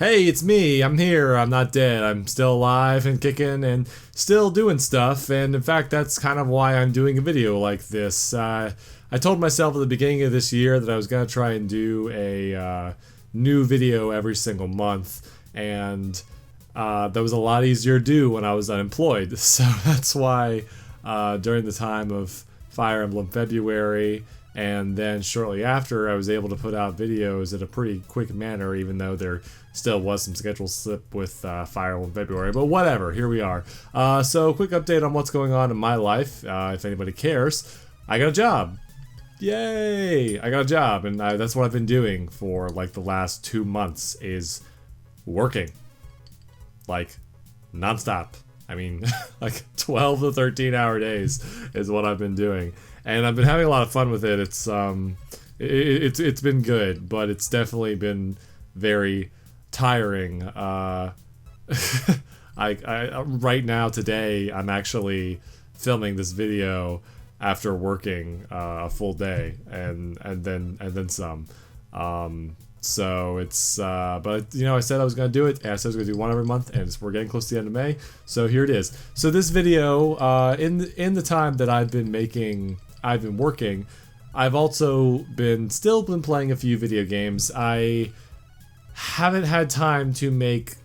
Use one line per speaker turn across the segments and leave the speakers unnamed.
Hey, it's me. I'm here. I'm not dead. I'm still alive and kicking and still doing stuff. And in fact, that's kind of why I'm doing a video like this. I told myself at the beginning of this year that I was going to try and do a new video every single month. And that was a lot easier to do when I was unemployed. So that's why during the time of Fire Emblem February and then shortly after, I was able to put out videos in a pretty quick manner, even though there still was some schedule slip with Fire Emblem February. But whatever, here we are. So quick update on what's going on in my life, if anybody cares. I got a job. Yay! I got a job, and that's what I've been doing for like the last 2 months, is working. Like, nonstop. I mean, like 12 to 13 hour days is what I've been doing. And I've been having a lot of fun with it. It's been good, but it's definitely been very tiring. Right now today, I'm actually filming this video after working a full day and then some. So it's but you know, I said I was gonna do it, and I said I was gonna do one every month, and we're getting close to the end of May, so here it is. So this video, in the time that I've been working, I've also still been playing a few video games. I haven't had time to make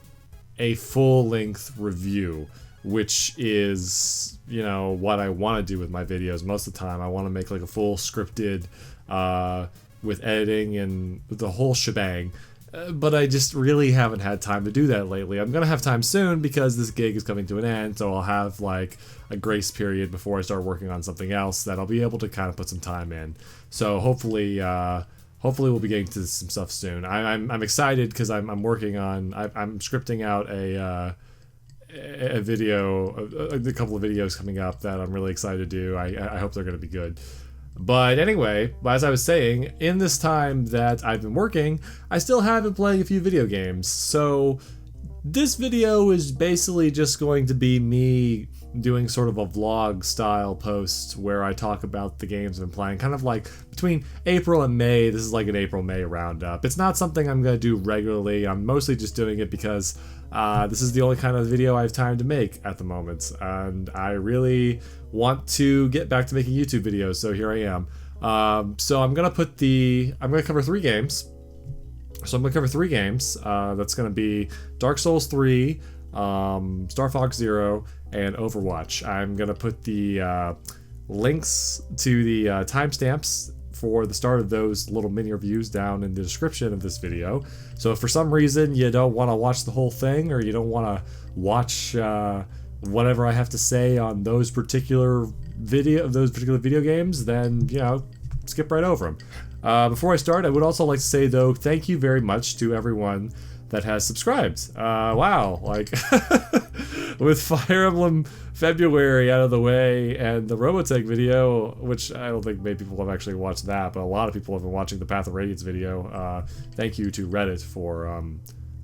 a full-length review, which is, you know, what I want to do with my videos most of the time. I want to make like a full scripted with editing and the whole shebang, but I just really haven't had time to do that lately. I'm gonna have time soon because this gig is coming to an end, so I'll have like a grace period before I start working on something else that I'll be able to kind of put some time in. So hopefully we'll be getting to some stuff soon. I'm excited because I'm working on, I'm scripting out a video, a couple of videos coming up that I'm really excited to do. I hope they're gonna be good. But anyway, as I was saying, in this time that I've been working, I still have been playing a few video games. So this video is basically just going to be me doing sort of a vlog style post where I talk about the games I've been playing, kind of like between April and May. This is like an April-May roundup. It's not something I'm going to do regularly. I'm mostly just doing it because this is the only kind of video I have time to make at the moment, and I really want to get back to making YouTube videos, so here I am. So I'm gonna cover 3 games. So I'm gonna cover 3 games. That's gonna be Dark Souls 3, Star Fox Zero, and Overwatch. I'm gonna put the links to the timestamps for the start of those little mini reviews down in the description of this video. So if for some reason you don't want to watch the whole thing, or you don't want to watch whatever I have to say on those particular video games, then, you know, skip right over them. Before I start, I would also like to say, though, thank you very much to everyone that has subscribed. Wow, like with Fire Emblem February out of the way and the Robotech video, which I don't think many people have actually watched that, but a lot of people have been watching the Path of Radiance video. Thank you to Reddit for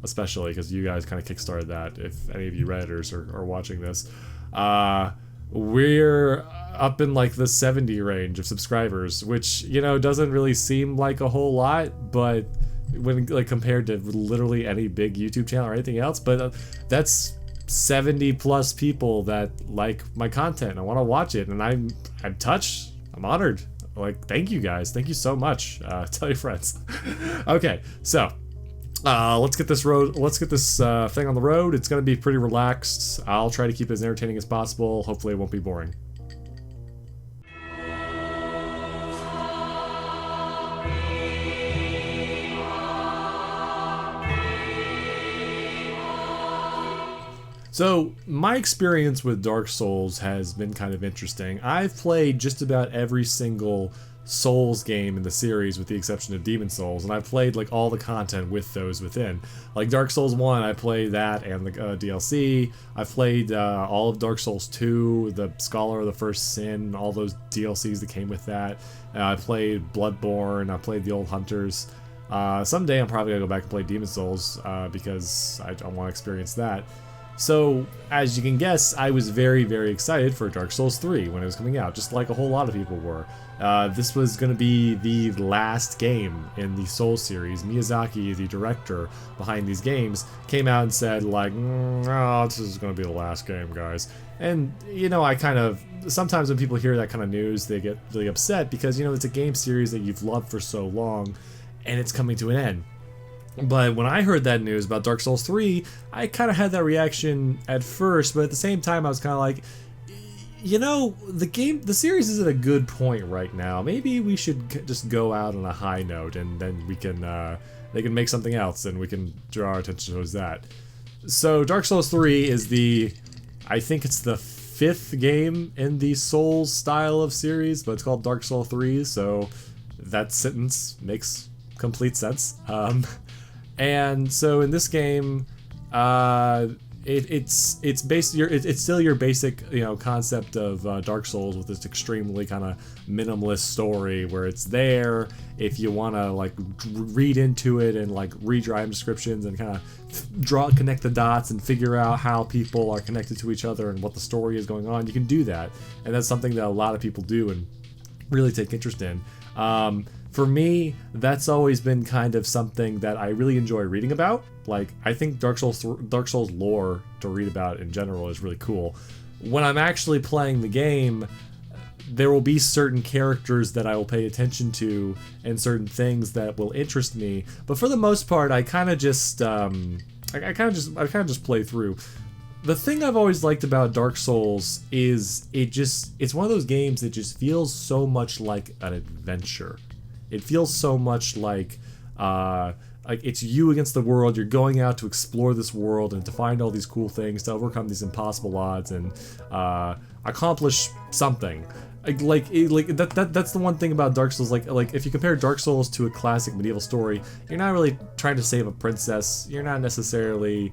especially, because you guys kind of kickstarted that, if any of you Redditors are watching this. We're up in like the 70 range of subscribers, which, you know, doesn't really seem like a whole lot, but when like compared to literally any big YouTube channel or anything else, but that's 70 plus people that like my content and want to watch it, and I'm touched. I'm honored. Like, thank you guys. Thank you so much. Tell your friends. Okay, so let's get this thing on the road. It's gonna be pretty relaxed. I'll try to keep it as entertaining as possible. Hopefully it won't be boring. So, my experience with Dark Souls has been kind of interesting. I've played just about every single Souls game in the series with the exception of Demon Souls, and I've played like all the content with those within. Like Dark Souls 1, I played that and the DLC. I've played all of Dark Souls 2, the Scholar of the First Sin, all those DLCs that came with that. I played Bloodborne, I played the Old Hunters. Someday I'm probably gonna go back and play Demon Souls because I want to experience that. So, as you can guess, I was very, very excited for Dark Souls 3 when it was coming out, just like a whole lot of people were. This was going to be the last game in the Souls series. Miyazaki, the director behind these games, came out and said, like, oh, this is going to be the last game, guys. And, you know, I kind of, sometimes when people hear that kind of news, they get really upset because, you know, it's a game series that you've loved for so long, and it's coming to an end. But when I heard that news about Dark Souls 3, I kind of had that reaction at first, but at the same time I was kind of like, you know, the series is at a good point right now. Maybe we should just go out on a high note, and then we can, they can make something else, and we can draw our attention towards that. So Dark Souls 3 is I think it's the 5th game in the Souls style of series, but it's called Dark Souls 3, so that sentence makes complete sense. And so in this game, it's still your basic, you know, concept of Dark Souls with this extremely kind of minimalist story where it's there if you want to like read into it and like read your item descriptions and kind of connect the dots and figure out how people are connected to each other and what the story is going on. You can do that, and that's something that a lot of people do and really take interest in. For me, that's always been kind of something that I really enjoy reading about. Like, I think Dark Souls lore to read about in general is really cool. When I'm actually playing the game, there will be certain characters that I will pay attention to and certain things that will interest me. But for the most part, I kind of just, I kind of just play through. The thing I've always liked about Dark Souls is it's one of those games that just feels so much like an adventure. It feels so much like it's you against the world. You're going out to explore this world and to find all these cool things, to overcome these impossible odds and accomplish something. That's the one thing about Dark Souls. Like if you compare Dark Souls to a classic medieval story, you're not really trying to save a princess. You're not necessarily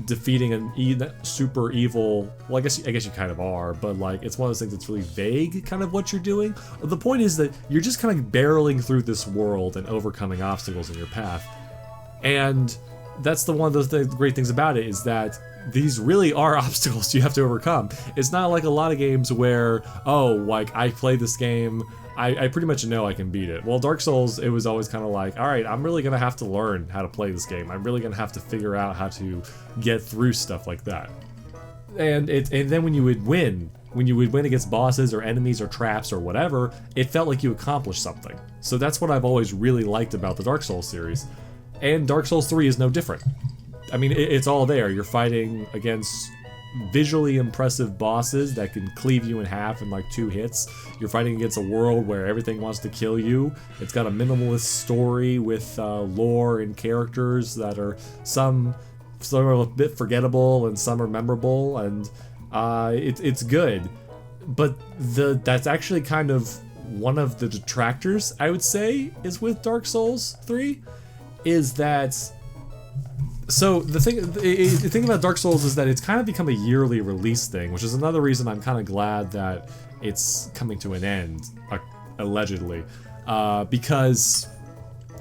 defeating a super evil, well, I guess you kind of are, but like it's one of those things that's really vague kind of what you're doing. The point is that you're just kind of barreling through this world and overcoming obstacles in your path, and that's one of those great things about it, is that these really are obstacles you have to overcome. It's not like a lot of games where, oh, like I play this game, I pretty much know I can beat it. Well, Dark Souls, it was always kind of like, all right, I'm really going to have to learn how to play this game. I'm really going to have to figure out how to get through stuff like that. And then when you would win against bosses or enemies or traps or whatever, it felt like you accomplished something. So that's what I've always really liked about the Dark Souls series. And Dark Souls 3 is no different. I mean, it's all there. You're fighting against visually impressive bosses that can cleave you in half in like 2 hits. You're fighting against a world where everything wants to kill you. It's got a minimalist story with lore and characters that are some are a bit forgettable and some are memorable, and it's good. But that's actually kind of one of the detractors, I would say, is with Dark Souls 3, is that. So the thing about Dark Souls is that it's kind of become a yearly release thing, which is another reason I'm kind of glad that it's coming to an end, allegedly, because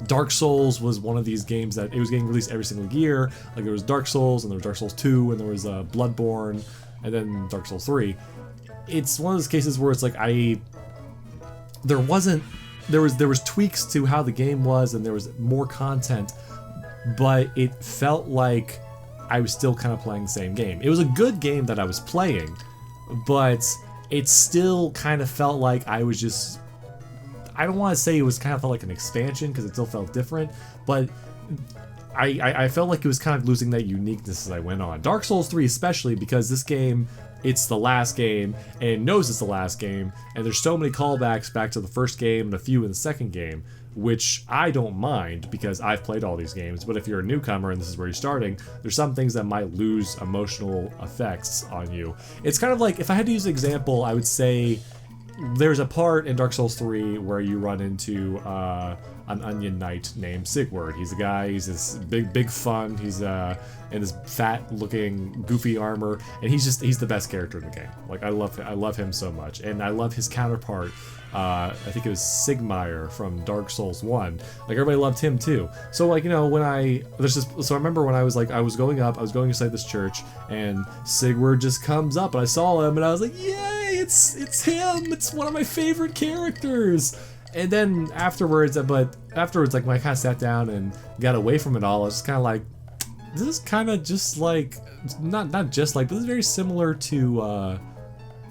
Dark Souls was one of these games that it was getting released every single year. Like there was Dark Souls, and there was Dark Souls 2, and there was Bloodborne, and then Dark Souls 3. It's one of those cases where it's like there was tweaks to how the game was, and there was more content, but it felt like I was still kind of playing the same game. It was a good game that I was playing, but it still kind of felt like I was just, I don't want to say it was kind of felt like an expansion because it still felt different, but I felt like it was kind of losing that uniqueness as I went on. Dark Souls 3 especially, because this game, it's the last game, and it knows it's the last game, and there's so many callbacks back to the first game and a few in the second game, which I don't mind because I've played all these games. But if you're a newcomer and this is where you're starting, there's some things that might lose emotional effects on you. It's kind of like, if I had to use an example, I would say there's a part in Dark Souls 3 where you run into an onion knight named Sigurd. He's a guy, he's this big fun, he's in this fat looking goofy armor, and he's the best character in the game. Like, I love him so much, and I love his counterpart. I think it was Sigmire from Dark Souls 1. Like, everybody loved him too. So, like, you know, when I remember when I was going inside this church, and Sigurd just comes up, and I saw him, and I was like, yay, it's him, it's one of my favorite characters. And then afterwards, like, when I kind of sat down and got away from it all, I was just kind of like, this is kind of just like, not just like, but this is very similar to,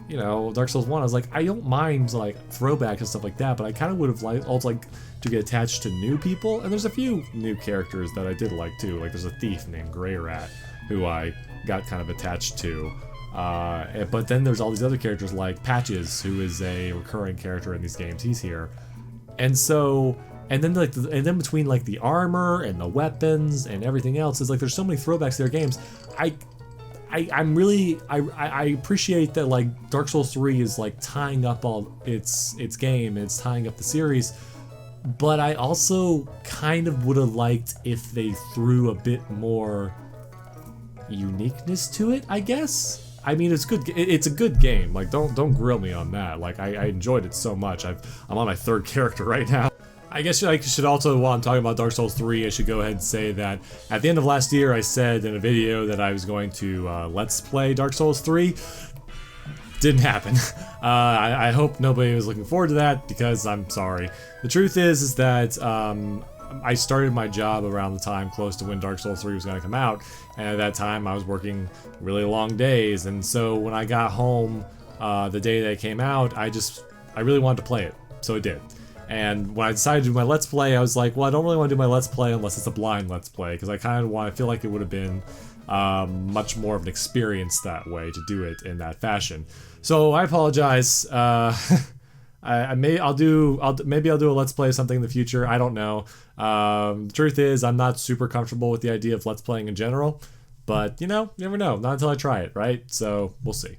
you know, Dark Souls 1. I was like, I don't mind, like, throwbacks and stuff like that, but I kind of would have also liked to get attached to new people, and there's a few new characters that I did like, too. Like, there's a thief named Grey Rat, who I got kind of attached to. But then there's all these other characters like Patches, who is a recurring character in these games. He's here. And so, and then between like the armor and the weapons and everything else, is like there's so many throwbacks to their games. I appreciate that, like, Dark Souls 3 is like tying up all its game, and it's tying up the series. But I also kind of would have liked if they threw a bit more uniqueness to it, I guess. I mean, it's good. It's a good game. Like, don't grill me on that. Like, I enjoyed it so much. I'm on my third character right now. I guess I should also, while I'm talking about Dark Souls 3, I should go ahead and say that at the end of last year, I said in a video that I was going to Let's Play Dark Souls 3. Didn't happen. I hope nobody was looking forward to that, because I'm sorry. The truth is that I started my job around the time close to when Dark Souls 3 was going to come out, and at that time I was working really long days, and so when I got home the day that it came out, I really wanted to play it, so I did. And when I decided to do my Let's Play, I was like, well, I don't really want to do my Let's Play unless it's a blind Let's Play, because I feel like it would have been much more of an experience that way to do it in that fashion. So I apologize. Maybe I'll do a Let's Play of something in the future. I don't know. The truth is, I'm not super comfortable with the idea of Let's Playing in general, but you know, you never know. Not until I try it, right? So we'll see.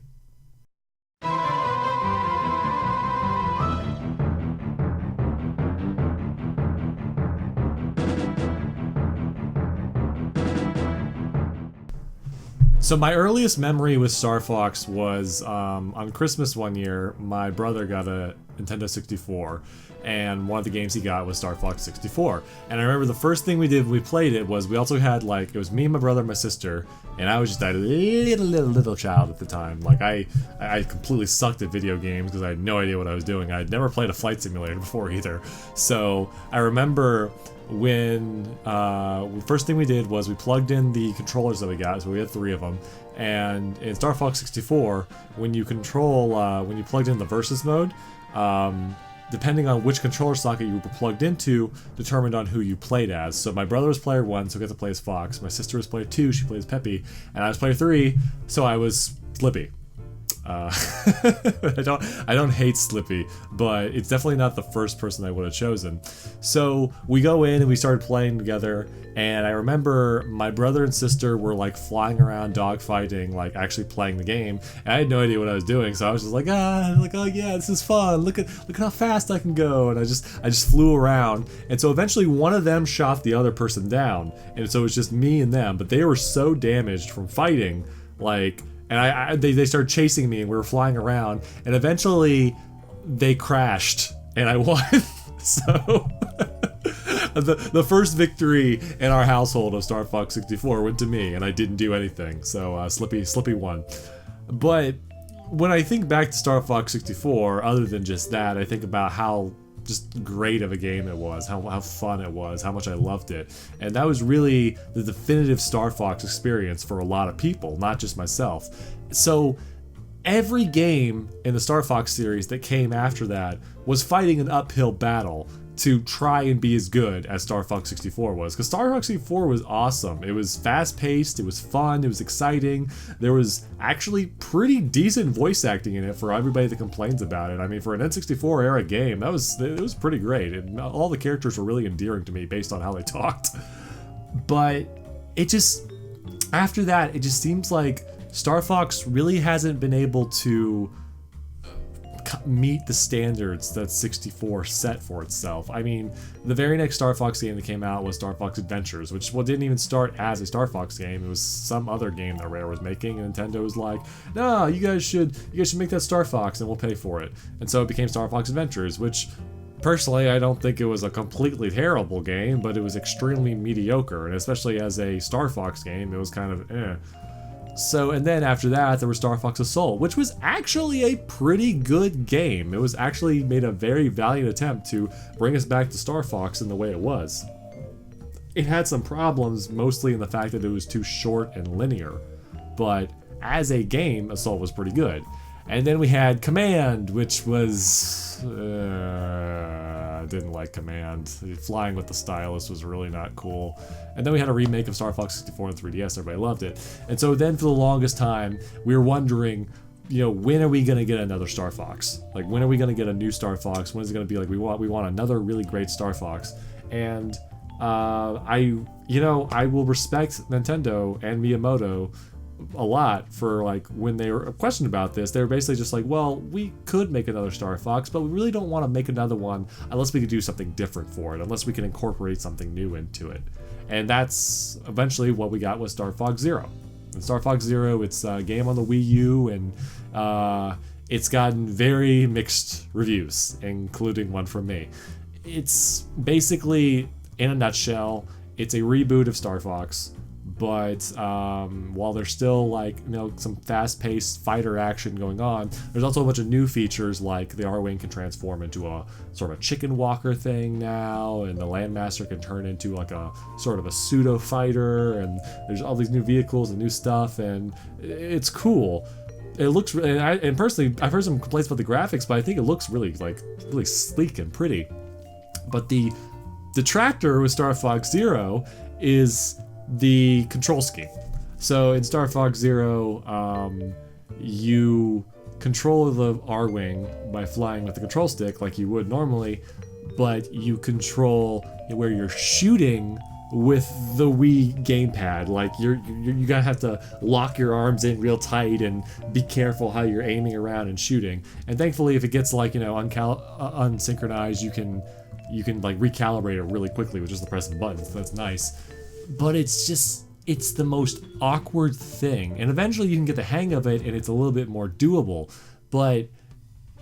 So my earliest memory with Star Fox was on Christmas one year. My brother got a Nintendo 64, and one of the games he got was Star Fox 64. And I remember the first thing we did when we played it was we also had, like, it was me, my brother, and my sister, and I was just a little child at the time. Like, I completely sucked at video games because I had no idea what I was doing. I had never played a flight simulator before either. So I remember when first thing we did was we plugged in the controllers that we got, so we had 3 of them, and in Star Fox 64, when you plugged in the versus mode, depending on which controller socket you were plugged into determined on who you played as. So my brother was player 1, so he got to play as Fox. My sister was player 2, she plays Peppy, and I was player 3, so I was Slippy. I don't hate Slippy, but it's definitely not the first person I would have chosen. So we go in and we started playing together, and I remember my brother and sister were like flying around dogfighting, like actually playing the game, and I had no idea what I was doing, so I was just like, oh yeah, this is fun, look at how fast I can go, and I just flew around, and so eventually one of them shot the other person down, and so it was just me and them, but they were so damaged from fighting, like, and they started chasing me, and we were flying around, and eventually they crashed, and I won. So the first victory in our household of Star Fox 64 went to me, and I didn't do anything. So Slippy won. But when I think back to Star Fox 64, other than just that, I think about how just great of a game it was, how fun it was, how much I loved it. And that was really the definitive Star Fox experience for a lot of people, not just myself. So every game in the Star Fox series that came after that was fighting an uphill battle to try and be as good as Star Fox 64 was, because Star Fox 64 was awesome. It was fast-paced, it was fun, it was exciting. There was actually pretty decent voice acting in it for everybody that complains about it. I mean, for an N64 era game, it was pretty great, and all the characters were really endearing to me based on how they talked. But it just, after that, it just seems like Star Fox really hasn't been able to meet the standards that 64 set for itself. I mean, the very next Star Fox game that came out was Star Fox Adventures, which didn't even start as a Star Fox game. It was some other game that Rare was making, and Nintendo was like, "No, you guys should make that Star Fox, and we'll pay for it." And so it became Star Fox Adventures, which personally I don't think it was a completely terrible game, but it was extremely mediocre, and especially as a Star Fox game, it was kind of eh. So, and then after that, there was Star Fox Assault, which was actually a pretty good game. It was actually made a very valiant attempt to bring us back to Star Fox in the way it was. It had some problems, mostly in the fact that it was too short and linear, but as a game, Assault was pretty good. And then we had Command, which was... I didn't like Command. Flying with the stylus was really not cool. And then we had a remake of Star Fox 64 on 3DS. Everybody loved it. And so then for the longest time, we were wondering, when are we going to get another Star Fox? Like, when are we going to get a new Star Fox? When is it going to be like, we want another really great Star Fox? And I will respect Nintendo and Miyamoto a lot for like when they were questioned about this. They were basically just like, well, we could make another Star Fox, but we really don't want to make another one unless we could do something different for it, unless we can incorporate something new into it. And that's eventually what we got with Star Fox Zero. And Star Fox Zero, it's a game on the Wii U, and it's gotten very mixed reviews, including one from me. It's basically, in a nutshell, it's a reboot of Star Fox, but while there's still some fast-paced fighter action going on, there's also a bunch of new features, like the R-Wing can transform into a sort of chicken walker thing now, and the Landmaster can turn into like a sort of a pseudo fighter, and there's all these new vehicles and new stuff, and it's cool. It looks, and personally, I've heard some complaints about the graphics, but I think it looks really sleek and pretty. But the detractor with Star Fox Zero is the control scheme. So in Star Fox Zero, you control the R-Wing by flying with the control stick like you would normally, but you control where you're shooting with the Wii gamepad. Like you're gonna have to lock your arms in real tight and be careful how you're aiming around and shooting. And thankfully, if it gets unsynchronized, you can recalibrate it really quickly with just the press of the buttons. That's nice. But it's the most awkward thing, and eventually you can get the hang of it and it's a little bit more doable, but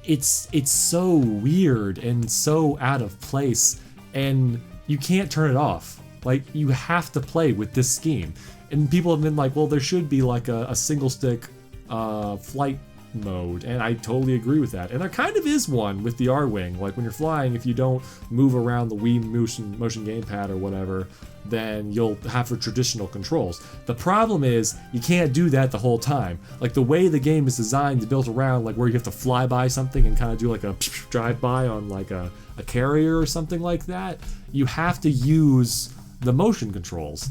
it's so weird and so out of place, and you can't turn it off. Like, you have to play with this scheme. And people have been like, well, there should be like a single stick flight mode, and I totally agree with that. And there kind of is one with the R-Wing. Like when you're flying, if you don't move around the Wii motion gamepad or whatever, then you'll have for traditional controls. The problem is you can't do that the whole time. Like the way the game is designed is built around like where you have to fly by something and kind of do like a drive by on like a carrier or something like that. You have to use the motion controls.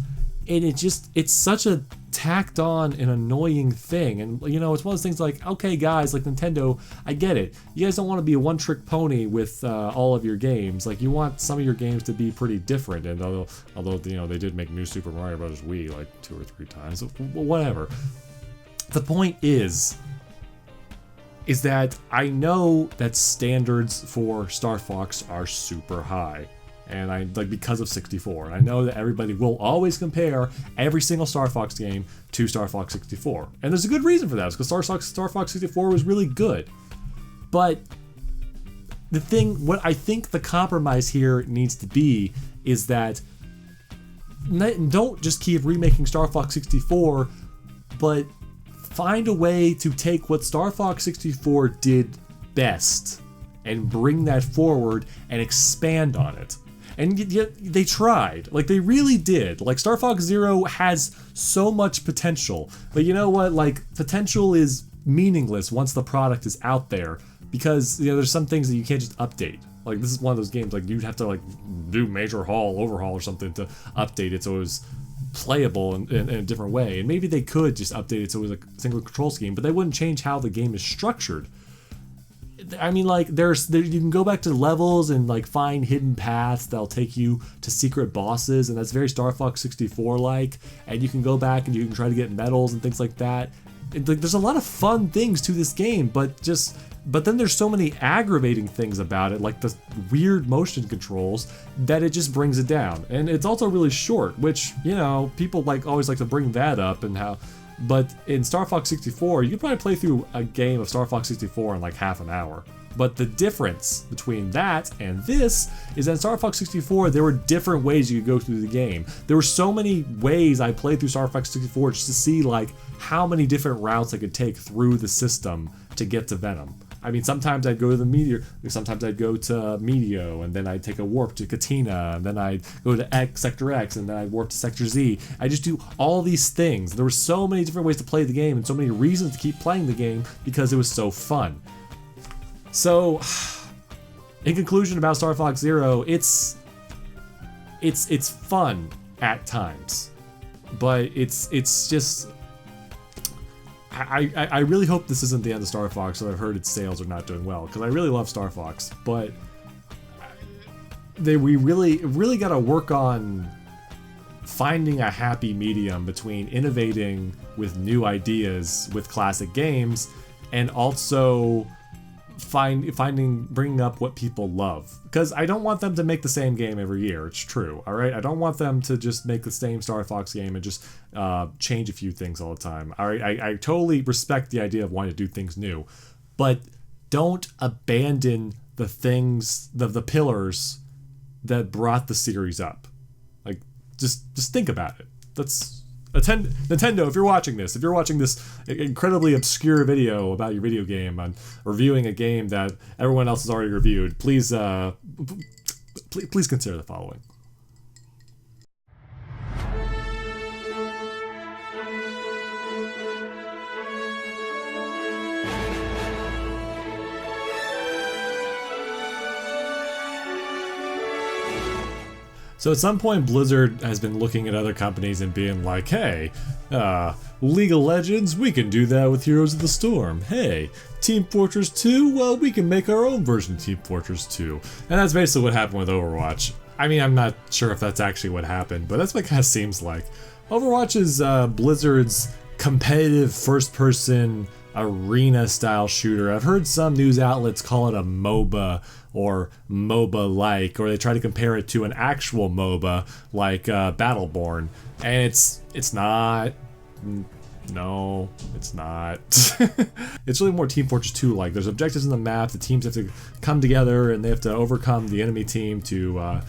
And it's such a tacked on and annoying thing. And it's one of those things like, okay guys, like Nintendo, I get it. You guys don't want to be a one-trick pony with all of your games. Like, you want some of your games to be pretty different. And although they did make New Super Mario Bros. Wii like 2 or 3 times, whatever. The point is that I know that standards for Star Fox are super high. And because of 64, and I know that everybody will always compare every single Star Fox game to Star Fox 64, and there's a good reason for that. It's because Star Fox 64 was really good. But what I think the compromise here needs to be is that don't just keep remaking Star Fox 64, but find a way to take what Star Fox 64 did best and bring that forward and expand on it. And they tried. Like, they really did. Like, Star Fox Zero has so much potential. But you know what? Like, potential is meaningless once the product is out there. Because, there's some things that you can't just update. Like, this is one of those games, like, you'd have to, do major overhaul or something to update it so it was playable in a different way. And maybe they could just update it so it was a single control scheme, but they wouldn't change how the game is structured. I mean, you can go back to levels and find hidden paths that'll take you to secret bosses, and that's very Star Fox 64 like. And you can go back and you can try to get medals and things like that. There's a lot of fun things to this game, but just But then there's so many aggravating things about it, like the weird motion controls, that it just brings it down. And it's also really short, which, you know, people always like to bring that up and how. But in Star Fox 64, you could probably play through a game of Star Fox 64 in like half an hour. But the difference between that and this is that in Star Fox 64, there were different ways you could go through the game. There were so many ways I played through Star Fox 64 just to see like how many different routes I could take through the system to get to Venom. I mean, sometimes I'd go to the Meteor, sometimes I'd go to Meteo, and then I'd take a warp to Katina, and then I'd go to Sector X, and then I'd warp to Sector Z. I just do all these things. There were so many different ways to play the game, and so many reasons to keep playing the game because it was so fun. So, in conclusion about Star Fox Zero, it's fun at times, but it's just. I really hope this isn't the end of Star Fox, so I've heard its sales are not doing well, because I really love Star Fox, but we really got to work on finding a happy medium between innovating with new ideas with classic games and also bringing up what people love, because I don't want them to make the same game every year. It's true, all right? I don't want them to just make the same Star Fox game and just change a few things all the time. All right, I totally respect the idea of wanting to do things new, but don't abandon the things, the pillars that brought the series up. Like, just think about it. That's Nintendo, if you're watching this incredibly obscure video about your video game on reviewing a game that everyone else has already reviewed, please consider the following. So at some point, Blizzard has been looking at other companies and being like, hey, League of Legends, we can do that with Heroes of the Storm. Hey, Team Fortress 2, well, we can make our own version of Team Fortress 2. And that's basically what happened with Overwatch. I mean, I'm not sure if that's actually what happened, but that's what it kind of seems like. Overwatch is Blizzard's competitive first-person arena-style shooter. I've heard some news outlets call it a MOBA or MOBA-like, or they try to compare it to an actual MOBA like Battleborn, and it's not. No, it's not. It's really more Team Fortress 2 like. There's objectives in the map, the teams have to come together and they have to overcome the enemy team to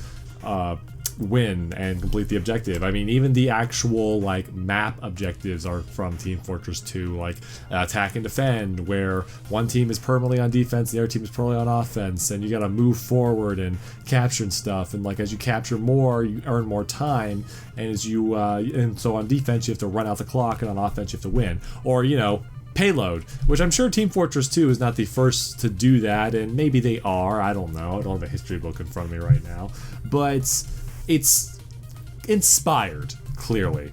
win and complete the objective. I mean, even the actual like map objectives are from Team Fortress 2, like attack and defend, where one team is permanently on defense, the other team is permanently on offense, and you gotta move forward and capture stuff, and like as you capture more, you earn more time, and as you and so on defense you have to run out the clock, and on offense you have to win. Or, you know, payload, which I'm sure Team Fortress 2 is not the first to do that, and maybe they are, I don't know, I don't have a history book in front of me right now, but it's inspired, clearly.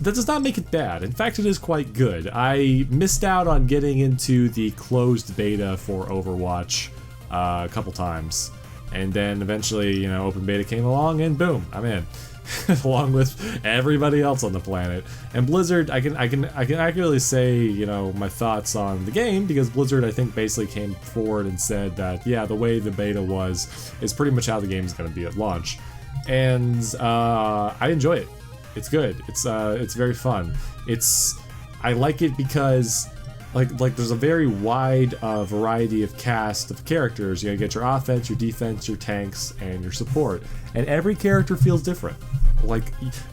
That does not make it bad. In fact, it is quite good. I missed out on getting into the closed beta for Overwatch a couple times, and then eventually, you know, open beta came along, and boom, I'm in. Along with everybody else on the planet. And Blizzard, I can accurately say, you know, my thoughts on the game, because Blizzard, I think, basically came forward and said that, yeah, the way the beta is pretty much how the game is going to be at launch. And I enjoy it. It's good. It's very fun. I like it because like there's a very wide variety of cast of characters. You get your offense, your defense, your tanks, and your support, and every character feels different. Like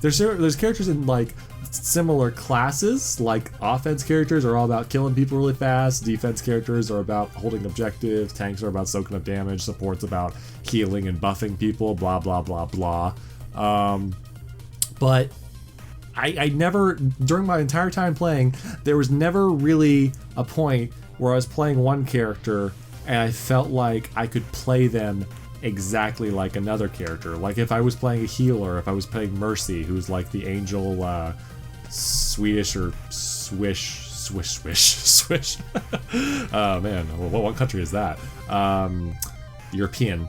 there's characters in like similar classes. Like offense characters are all about killing people really fast, defense characters are about holding objectives, tanks are about soaking up damage, support's about healing and buffing people, blah blah blah blah. But I never, during my entire time playing, there was never really a point where I was playing one character and I felt like I could play them exactly like another character. Like if I was playing a healer, if I was playing Mercy, who's like the angel Swedish or swish. Oh man, what country is that? European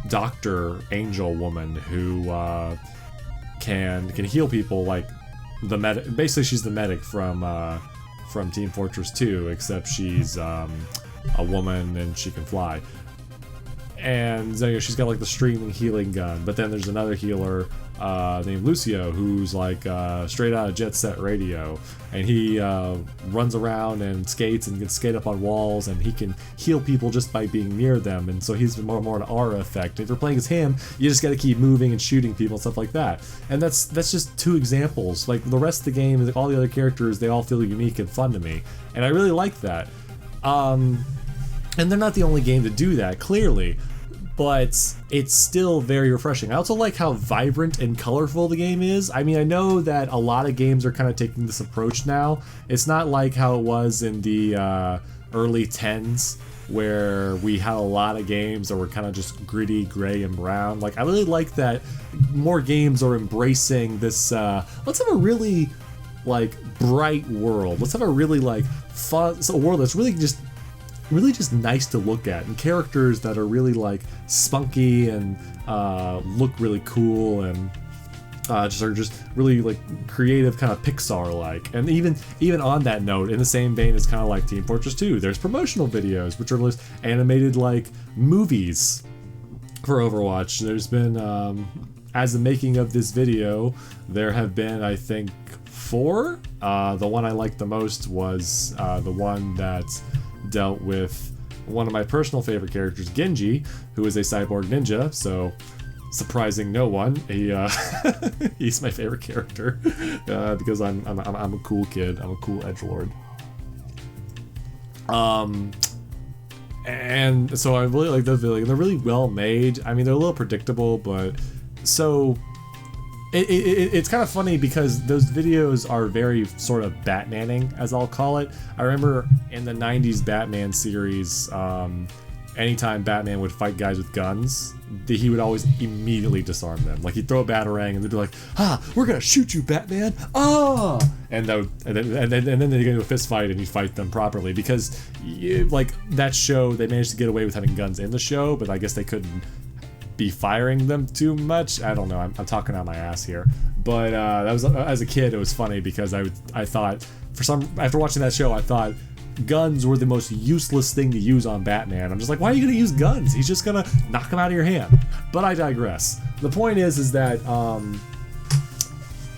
doctor angel woman who can heal people, like the medic. Basically, she's the medic from Team Fortress 2, except she's a woman and she can fly. And you know, she's got like the streaming healing gun, but then there's another healer named Lucio who's like straight out of Jet Set Radio, and he runs around and skates and can skate up on walls, and he can heal people just by being near them, and so he's more an aura effect. If you're playing as him, you just got to keep moving and shooting people and stuff like that. And that's just 2 examples. Like the rest of the game, all the other characters, they all feel unique and fun to me, and I really like that. And they're not the only game to do that, clearly, but it's still very refreshing. I also like how vibrant and colorful the game is. I mean, I know that a lot of games are kind of taking this approach now. It's not like how it was in the early 10s, where we had a lot of games that were kind of just gritty, gray, and brown. Like, I really like that more games are embracing this, let's have a really, like, bright world. Let's have a really, like, fun, a world that's really just nice to look at, and characters that are really like spunky and look really cool, and just really like creative, kind of Pixar like. And even on that note, in the same vein as kind of like Team Fortress 2, there's promotional videos which are just animated like movies for Overwatch. There's been as the making of this video, there have been, I think, 4. The one I liked the most was the one that dealt with one of my personal favorite characters, Genji, who is a cyborg ninja, so surprising no one, he's my favorite character because I'm a cool kid, I'm a cool edgelord. And so I really like those videos. They're really well made. I mean, they're a little predictable, but so it's kind of funny because those videos are very sort of Batmaning, as I'll call it. I remember in the 90s Batman series, anytime Batman would fight guys with guns, he would always immediately disarm them. Like, he'd throw a batarang and they'd be like, we're gonna shoot you, Batman! And then they get into a fist fight and you fight them properly, because like that show, they managed to get away with having guns in the show, but I guess they couldn't be firing them too much. I don't know, I'm talking out my ass here, but that was, as a kid, it was funny because I thought, after watching that show, I thought guns were the most useless thing to use on Batman. I'm just like, why are you gonna use guns? He's just gonna knock them out of your hand. But I digress. The point is that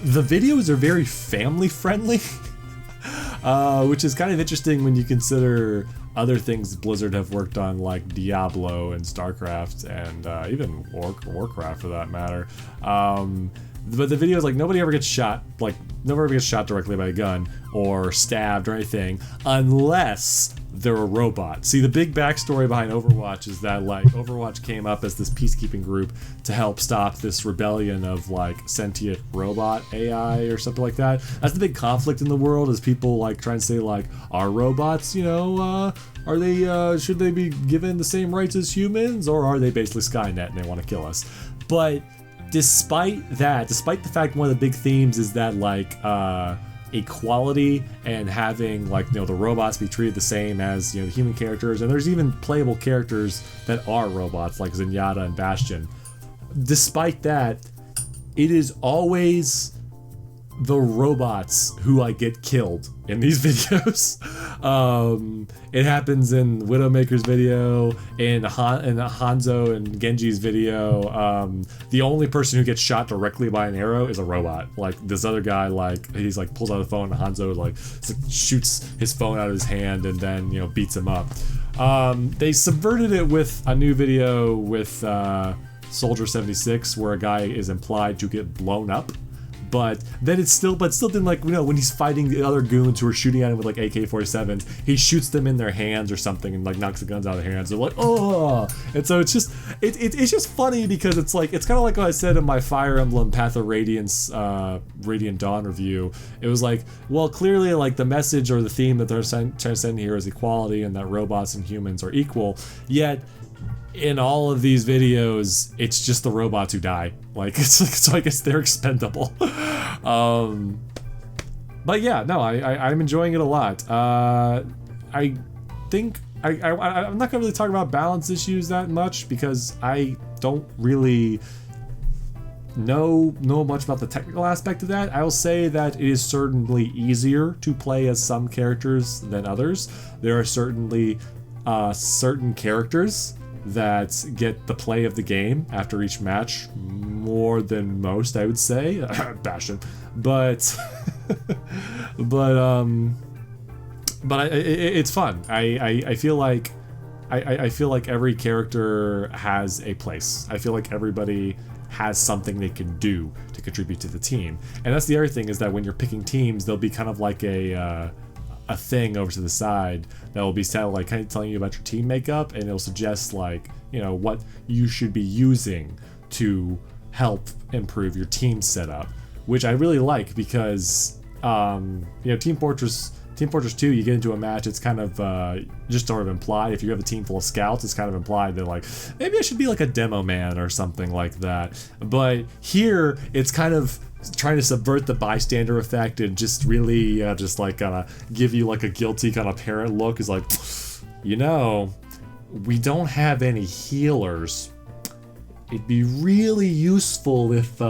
the videos are very family friendly, which is kind of interesting when you consider other things Blizzard have worked on, like Diablo and StarCraft and even Warcraft for that matter. But the video is like, nobody ever gets shot directly by a gun or stabbed or anything unless they're a robot. See, the big backstory behind Overwatch is that like Overwatch came up as this peacekeeping group to help stop this rebellion of like sentient robot AI or something like that. That's the big conflict in the world, is people like trying to say like, are robots, you know, are they should they be given the same rights as humans, or are they basically Skynet and they want to kill us? But despite the fact one of the big themes is that like equality and having like, you know, the robots be treated the same as, you know, the human characters, and there's even playable characters that are robots like Zenyatta and Bastion. Despite that, it is always the robots who like get killed in these videos. It happens in Widowmaker's video, in Hanzo and Genji's video. The only person who gets shot directly by an arrow is a robot. Like this other guy, like he's like pulls out a phone and Hanzo like shoots his phone out of his hand and then, you know, beats him up. They subverted it with a new video with Soldier 76 where a guy is implied to get blown up. But then it's still didn't, like, you know, when he's fighting the other goons who are shooting at him with like AK-47s, he shoots them in their hands or something and like knocks the guns out of their hands. They're like, oh! And so it's just funny because it's like, it's kind of like what I said in my Fire Emblem Path of Radiance Radiant Dawn review. It was like, well, clearly like the message or the theme that they're trying to send here is equality and that robots and humans are equal, yet in all of these videos, it's just the robots who die. Like, it's like, so I guess they're expendable. But yeah, no, I'm enjoying it a lot. I think I'm not gonna really talk about balance issues that much because I don't really know much about the technical aspect of that. I will say that it is certainly easier to play as some characters than others. There are certainly certain characters that get the play of the game after each match more than most, I would say. Bastion. But it's fun. I feel like I feel like every character has a place. I feel like everybody has something they can do to contribute to the team. And that's the other thing, is that when you're picking teams, there'll be kind of like a thing over to the side that will be kind of telling you about your team makeup, and it'll suggest, like, you know, what you should be using to help improve your team setup, which I really like, because you know, Team Fortress 2, you get into a match, it's kind of just sort of implied. If you have a team full of scouts, it's kind of implied that, like, maybe I should be like a demo man or something like that. But here, it's kind of trying to subvert the bystander effect and just really just like give you like a guilty kind of parent look. Is like, you know, we don't have any healers. It'd be really useful if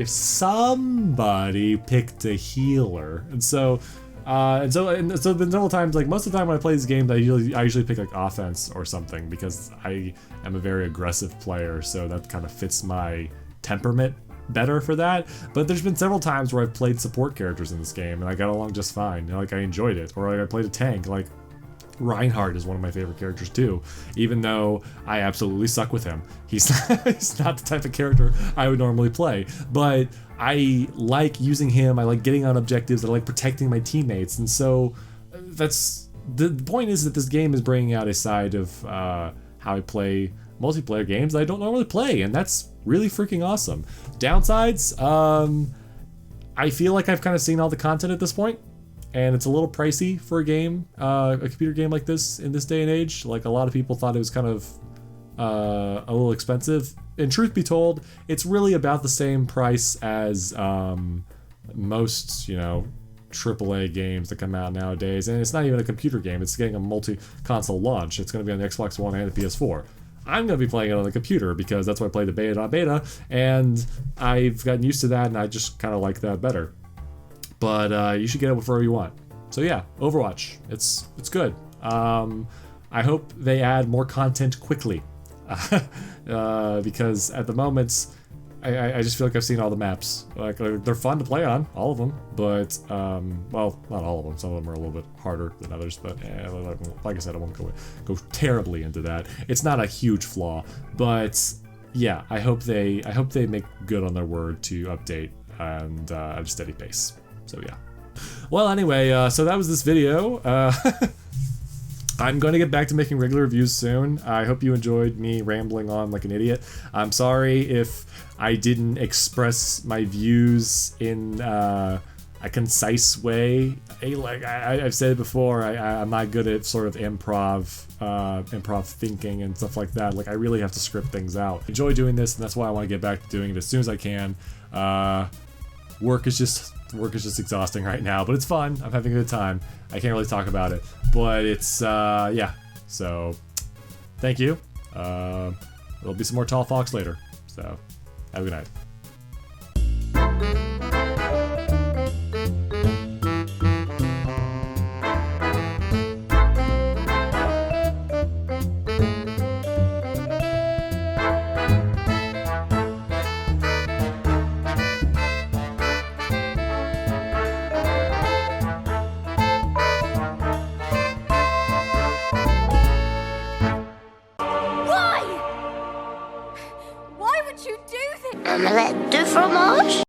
somebody picked a healer. And so there's several times, like most of the time when I play these games, I usually pick like offense or something, because I am a very aggressive player, so that kind of fits my temperament better for that. But there's been several times where I've played support characters in this game and I got along just fine. You know, like I enjoyed it. Or like I played a tank. Like Reinhardt is one of my favorite characters too, even though I absolutely suck with him. He's not the type of character I would normally play, but I like using him. I like getting on objectives. I like protecting my teammates. And so that's the point, is that this game is bringing out a side of how I play multiplayer games that I don't normally play, and that's really freaking awesome. Downsides, I feel like I've kind of seen all the content at this point, and it's a little pricey for a game, a computer game like this in this day and age. Like, a lot of people thought it was kind of a little expensive. And truth be told, it's really about the same price as most, you know, AAA games that come out nowadays. And it's not even a computer game, it's getting a multi-console launch. It's going to be on the Xbox One and the PS4. I'm going to be playing it on the computer because that's why I played the beta, and I've gotten used to that, and I just kind of like that better. But you should get it wherever you want. So yeah, Overwatch, it's good. I hope they add more content quickly, because at the moment, I just feel like I've seen all the maps. Like, they're fun to play on, all of them, but well, not all of them. Some of them are a little bit harder than others. But like I said, I won't go terribly into that. It's not a huge flaw, but yeah, I hope they make good on their word to update and at a steady pace. So yeah. Well, anyway, so that was this video. I'm going to get back to making regular reviews soon. I hope you enjoyed me rambling on like an idiot. I'm sorry if I didn't express my views in a concise way. Like I've said before, I'm not good at sort of improv thinking and stuff like that. Like, I really have to script things out. I enjoy doing this, and that's why I want to get back to doing it as soon as I can. Work is just exhausting right now, but it's fun. I'm having a good time. I can't really talk about it, but it's yeah. So thank you. There'll be some more Tall Fox later. So have a good night.
Omelette de fromage?